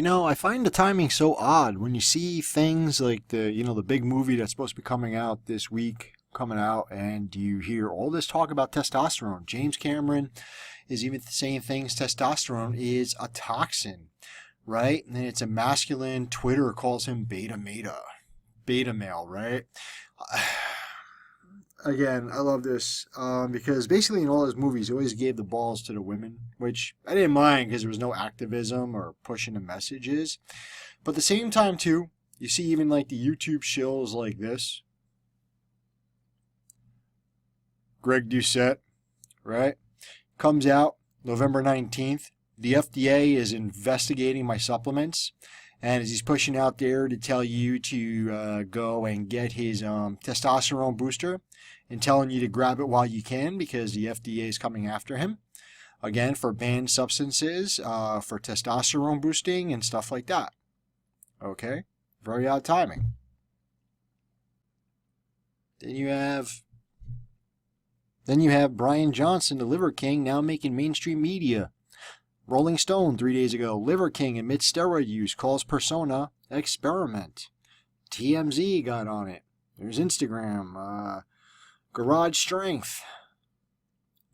I find the timing so odd when you see things like the big movie that's supposed to be coming out this week coming out, and you hear all this talk about testosterone. James Cameron is even saying things, testosterone is a toxin, right? And it's a masculine. Twitter calls him beta male, right? Again, I love this because basically in all his movies, he always gave the balls to the women, which I didn't mind because there was no activism or pushing the messages. But at the same time, too, you see even like the YouTube shows like this. Greg Doucette, right? Comes out November 19th. The FDA is investigating my supplements. And as he's pushing out there to tell you to go and get his testosterone booster and telling you to grab it while you can because the FDA is coming after him. Again, for banned substances, for testosterone boosting and stuff like that. Okay? Very odd timing. Then you have Brian Johnson, the Liver King, now making mainstream media. Rolling Stone 3 days ago, Liver King admits steroid use, calls persona experiment. TMZ got on it. There's Instagram. Garage Strength.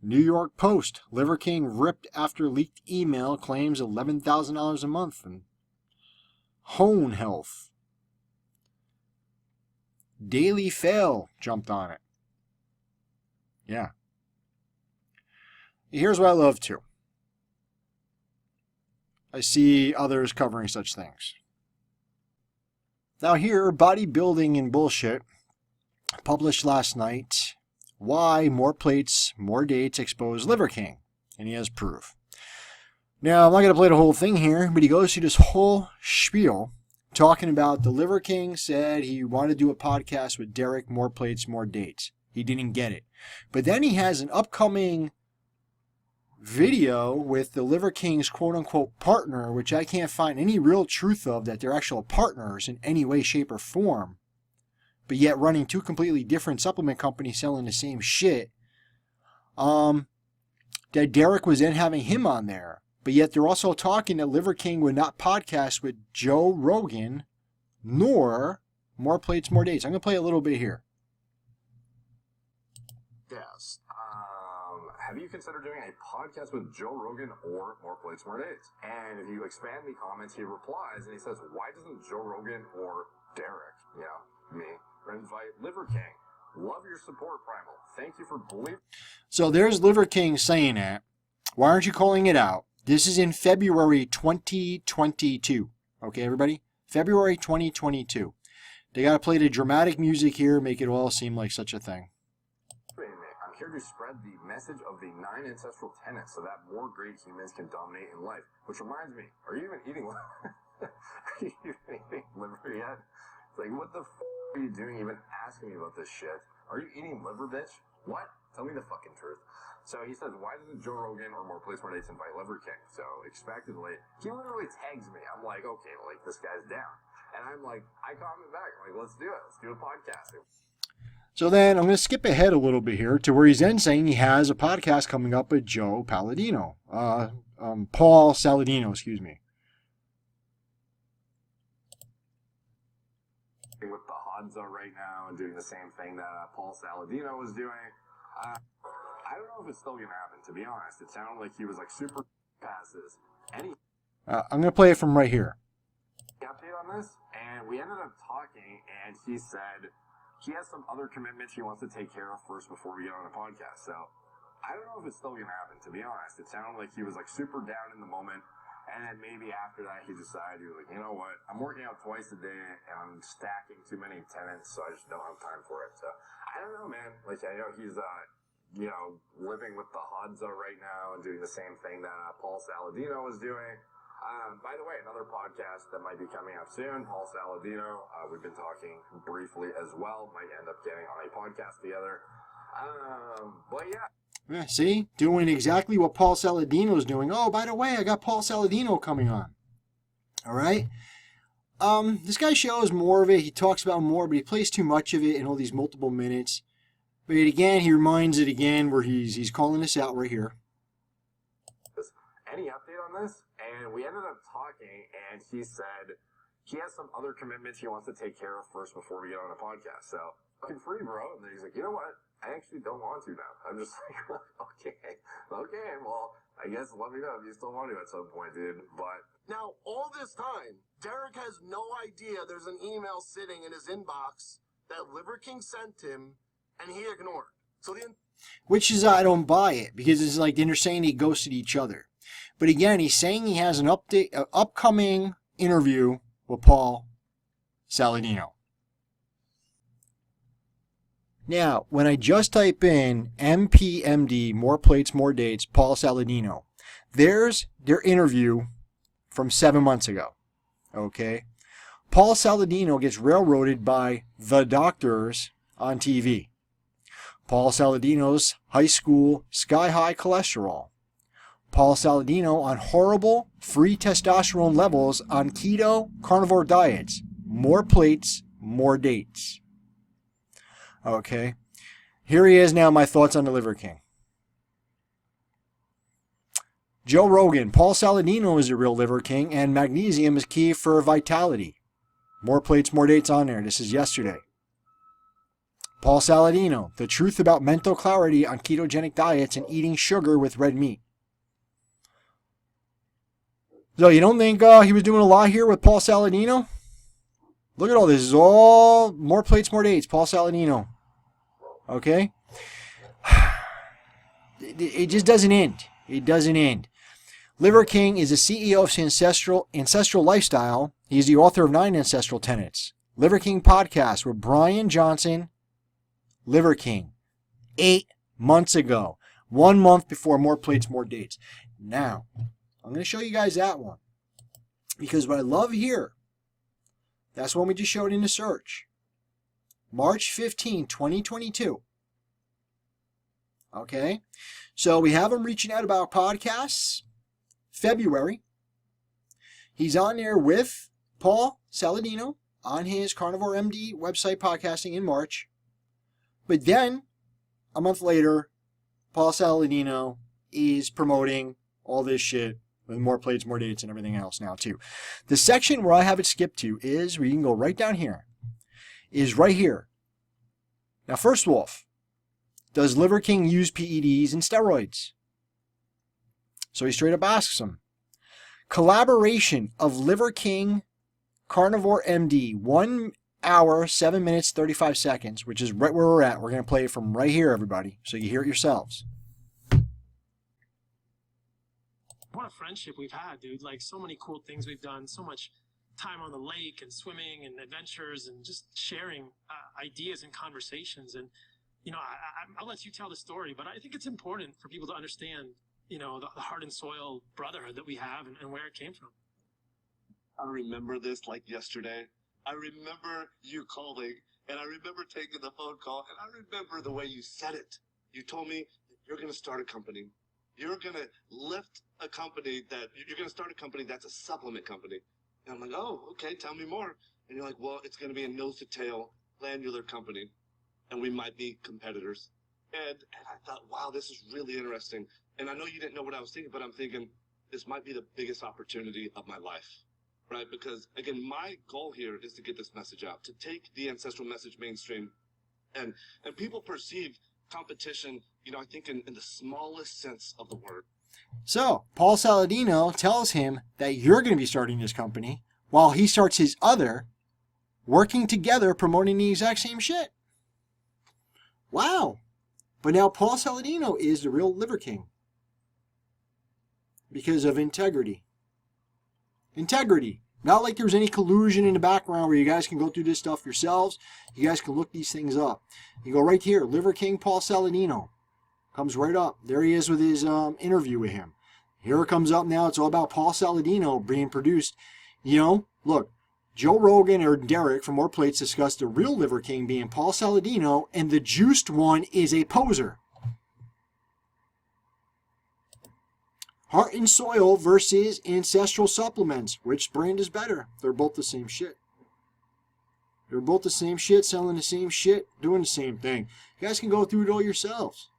New York Post, Liver King ripped after leaked email, claims $11,000 a month. And Hone Health. Daily Fail jumped on it. Yeah. Here's what I love too. I see others covering such things. Now here, Bodybuilding and Bullshit, published last night, why more plates, more dates expose Liver King. And he has proof. Now, I'm not going to play the whole thing here, but he goes through this whole spiel talking about the Liver King said he wanted to do a podcast with Derek, more plates, more dates. He didn't get it. But then he has an upcoming video with the Liver King's quote-unquote partner, which I can't find any real truth of that they're actual partners in any way, shape, or form, but yet running two completely different supplement companies selling the same shit. That Derek was then having him on there, but yet they're also talking that Liver King would not podcast with Joe Rogan, nor More Plates, More Dates. I'm going to play a little bit here. Yes. Have you considered doing a podcast with Joe Rogan or More Plates, More Dates? And if you expand the comments, he replies and he says, why doesn't Joe Rogan or Derek, me, invite Liver King? Love your support, Primal. Thank you for believing. So there's Liver King saying that. Why aren't you calling it out? This is in February 2022. Okay, everybody? February 2022. They got to play the dramatic music here, make it all seem like such a thing. I'm here to spread the message of the 9 ancestral tenets so that more great humans can dominate in life. Which reminds me, are you even eating liver yet? It's like, what the are you doing even asking me about this shit? Are you eating liver, bitch? What? Tell me the fucking truth. So he says, why doesn't Joe Rogan or More Plates, More Dates invite Liver King? So expectedly, he literally tags me. I'm like, okay, like this guy's down. And I'm like, I comment back. I'm like, let's do it. Let's do a podcast. So then I'm going to skip ahead a little bit here to where he's then saying he has a podcast coming up with Joe Palladino. Paul Saladino, excuse me. With the Hodza right now and doing the same thing that Paul Saladino was doing. I don't know if it's still going to happen, to be honest. It sounded like he was like super passes. I'm going to play it from right here. Update on this, and we ended up talking, and he said he has some other commitments he wants to take care of first before we get on a podcast. So I don't know if it's still going to happen, to be honest. It sounded like he was like super down in the moment, and then maybe after that he decided he was like, you know what, I'm working out twice a day, and I'm stacking too many tenants, so I just don't have time for it. So I don't know, man. Like, I know he's living with the Hodza right now and doing the same thing that Paul Saladino was doing. By the way, another podcast that might be coming up soon, Paul Saladino. We've been talking briefly as well. Might end up getting on a podcast together. But yeah. See? Doing exactly what Paul Saladino's doing. Oh, by the way, I got Paul Saladino coming on. All right? This guy shows more of it. He talks about more, but he plays too much of it in all these multiple minutes. But again, he reminds it again where he's calling this out right here. Any update on this? And we ended up talking, and he said he has some other commitments he wants to take care of first before we get on a podcast. So, fucking free, bro. And then he's like, you know what? I actually don't want to now. I'm just like, okay, well, I guess let me know if you still want to at some point, dude. But now, all this time, Derek has no idea there's an email sitting in his inbox that Liver King sent him, and he ignored. So which is, I don't buy it, because it's like they're saying they ghosted each other. But again, he's saying he has an upcoming interview with Paul Saladino. Now, when I just type in MPMD, more plates, more dates, Paul Saladino, there's their interview from 7 months ago. Okay? Paul Saladino gets railroaded by the doctors on TV. Paul Saladino's high school sky-high cholesterol. Paul Saladino on horrible free testosterone levels on keto carnivore diets. More plates, more dates. Okay. Here he is now, my thoughts on the Liver King. Joe Rogan. Paul Saladino is a real Liver King, and magnesium is key for vitality. More plates, more dates on there. This is yesterday. Paul Saladino. The truth about mental clarity on ketogenic diets and eating sugar with red meat. So you don't think he was doing a lot here with Paul Saladino? Look at all this. This is all more plates, more dates. Paul Saladino. Okay? It just doesn't end. It doesn't end. Liver King is the CEO of Ancestral Lifestyle. He's the author of 9 Ancestral Tenets. Liver King podcast with Brian Johnson. Liver King. 8 months ago. 1 month before More Plates, More Dates. Now, I'm going to show you guys that one. Because what I love here, that's one we just showed in the search. March 15, 2022. Okay? So we have him reaching out about podcasts. February. He's on there with Paul Saladino on his Carnivore MD website podcasting in March. But then, a month later, Paul Saladino is promoting all this shit with more plates, more dates, and everything else now too. The section where I have it skipped to is, where you can go right down here, is right here. Now, first off, does Liver King use PEDs and steroids? So he straight up asks him. Collaboration of Liver King Carnivore MD, 1 hour, 7 minutes, 35 seconds, which is right where we're at. We're going to play it from right here, everybody, so you hear it yourselves. What a friendship we've had, dude. Like, so many cool things we've done, so much time on the lake and swimming and adventures and just sharing ideas and conversations. And, you know, I'll let you tell the story, but I think it's important for people to understand, you know, the heart and soil brotherhood that we have and where it came from. I remember this like yesterday. I remember you calling, and I remember taking the phone call, and I remember the way you said it. You told me you're going to start a company. You're going to lift a company you're going to start a company that's a supplement company. And I'm like, oh, okay, tell me more. And you're like, well, it's going to be a nose-to-tail glandular company, and we might be competitors. And I thought, wow, this is really interesting. And I know you didn't know what I was thinking, but I'm thinking this might be the biggest opportunity of my life, right? Because, again, my goal here is to get this message out, to take the ancestral message mainstream. And people perceive competition, you know, I think in the smallest sense of the word. So, Paul Saladino tells him that you're going to be starting this company while he starts his other, working together, promoting the exact same shit. Wow. But now Paul Saladino is the real Liver King. Because of integrity. Integrity. Not like there's any collusion in the background where you guys can go through this stuff yourselves. You guys can look these things up. You go right here, Liver King Paul Saladino. Comes right up. There he is with his interview with him. Here it comes up now. It's all about Paul Saladino being produced. You know, look, Joe Rogan or Derek from More Plates discussed the real Liver King being Paul Saladino, and the juiced one is a poser. Heart and Soil versus Ancestral Supplements. Which brand is better? They're both the same shit. They're both the same shit, selling the same shit, doing the same thing. You guys can go through it all yourselves.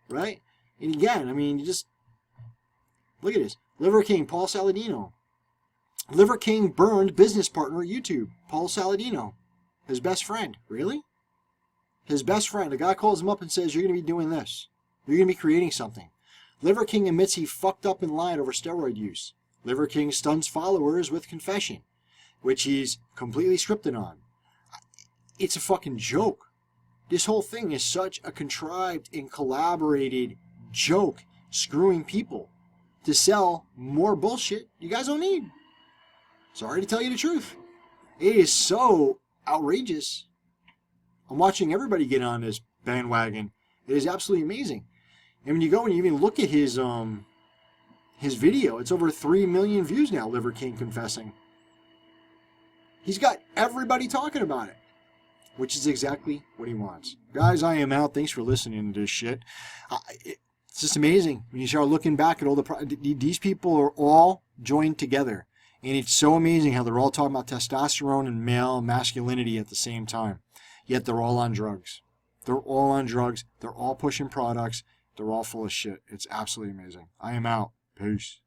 Right? And again, I mean, you just look at this. Liver King, Paul Saladino. Liver King burned business partner at YouTube, Paul Saladino. His best friend. Really? His best friend. The guy calls him up and says, you're going to be doing this. You're going to be creating something. Liver King admits he fucked up and lied over steroid use. Liver King stuns followers with confession, which he's completely scripted on. It's a fucking joke. This whole thing is such a contrived and collaborated joke, screwing people to sell more bullshit you guys don't need. Sorry to tell you the truth. It is so outrageous. I'm watching everybody get on this bandwagon. It is absolutely amazing. And when you go and you even look at his video, it's over 3 million views now, Liver King confessing. He's got everybody talking about it, which is exactly what he wants. Guys, I am out. Thanks for listening to this shit. It's just amazing when you start looking back at all these people are all joined together. And it's so amazing how they're all talking about testosterone and male masculinity at the same time. Yet they're all on drugs. They're all on drugs. They're all pushing products. They're all full of shit. It's absolutely amazing. I am out. Peace.